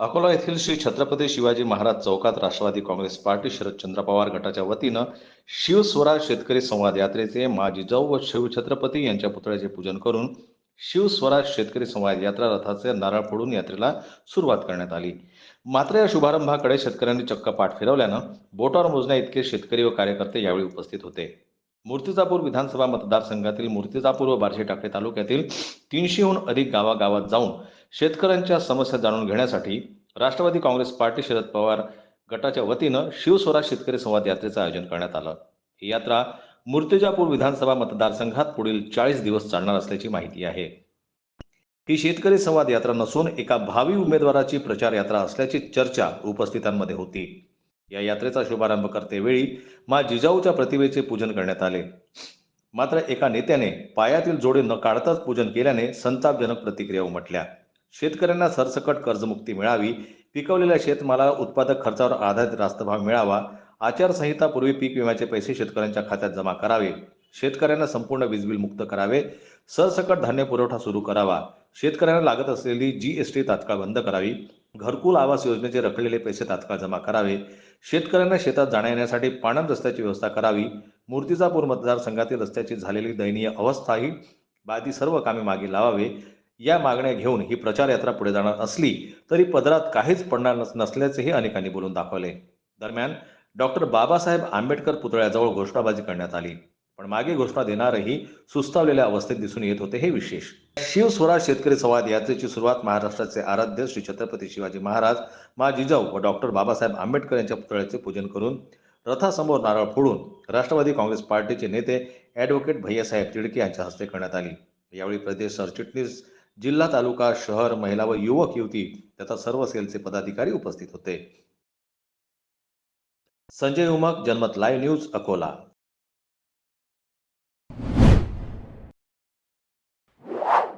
अकोला येथील श्री छत्रपती शिवाजी महाराज चौकात राष्ट्रवादी काँग्रेस पार्टी शरदचंद्र पवार गटाच्या वतीनं शिवस्वराज शेतकरी संवाद यात्रेचे मा जिजाऊ व शिवछत्रपती यांच्या पुतळ्याचे पूजन करून शिवस्वराज शेतकरी संवाद यात्रा रथाचे नारळ फोडून यात्रेला सुरुवात करण्यात आली। मात्र या शुभारंभाकडे शेतकऱ्यांनी चक्क पाठ फिरवल्यानं बोटावर मोजण्या इतके शेतकरी व कार्यकर्ते यावेळी उपस्थित होते। मूर्तिजापूर विधानसभा मतदारसंघातील मूर्तिजापूर व बार्शी टाकळी तालुक्यातील 300हून अधिक गावागावात जाऊन शेतकऱ्यांच्या समस्या जाणून घेण्यासाठी राष्ट्रवादी काँग्रेस पार्टी शरद पवार गटाच्या वतीनं शिवस्वराज शेतकरी संवाद यात्रेचं आयोजन करण्यात आलं। ही यात्रा मूर्तिजापूर विधानसभा मतदारसंघात पुढील 40 दिवस चालणार असल्याची माहिती आहे। ही शेतकरी संवाद यात्रा नसून एका भावी उमेदवाराची प्रचार यात्रा असल्याची चर्चा उपस्थितांमध्ये होती। या यात्रेचा शुभारंभ करतेवेळी मा जिजाऊच्या प्रतिमेचे पूजन करण्यात आले। मात्र एका नेत्याने पायातील जोडे न काढताच पूजन केल्याने संतापजनक प्रतिक्रिया उमटल्या। शेतकऱ्यांना सरसकट कर्जमुक्ती मिळावी, पिकवलेल्या शेतमालाला उत्पादक खर्चावर आधारित रास्त भाव मिळावा, आचारसंहितापूर्वी पीक विम्याचे पैसे शेतकऱ्यांच्या खात्यात जमा करावे, शेतकऱ्यांना संपूर्ण वीज बिल मुक्त करावे, सरसकट धान्य पुरवठा सुरू करावा, शेतकऱ्यांना लागत असलेली जीएसटी तात्काळ बंद करावी, घरकुल आवास योजनेचे रखडलेले पैसे तात्काळ जमा करावे, शेतकऱ्यांना शेतात जाण्या-येण्यासाठी पाणंद रस्त्याची व्यवस्था करावी, मूर्तिजापूर मतदारसंघातील रस्त्याची झालेली दयनीय अवस्थाही बादी सर्व कामे मागे लावावे, या मागण्या घेऊन ही प्रचार यात्रा पुढे जाणार असली तरी पदरात काहीच पडणार नसल्याचेही अनेकांनी बोलून दाखवले। दरम्यान डॉक्टर बाबासाहेब आंबेडकर पुतळ्याजवळ घोषणाबाजी करण्यात आली, पण मागे घोषणा देणारही सुस्तावलेल्या अवस्थेत दिसून येत होते हे विशेष। शिवस्वराज शेतकरी संवाद यात्रेची सुरुवात महाराष्ट्राचे आराध्य श्री छत्रपती शिवाजी महाराज, मा जिजाऊ व डॉक्टर बाबासाहेब आंबेडकर यांच्या पुतळ्याचे पूजन करून रथासमोर नारळ फोडून राष्ट्रवादी काँग्रेस पार्टीचे नेते ॲडव्होकेट भैयासाहेब तिडके यांच्या हस्ते करण्यात आली। यावेळी प्रदेश सरचिटणीस, जिल्हा, तालुका, शहर, महिला व युवक युवती तथा सर्व सेलचे पदाधिकारी उपस्थित होते। संजय उमक, जनमत लाईव्ह न्यूज, अकोला।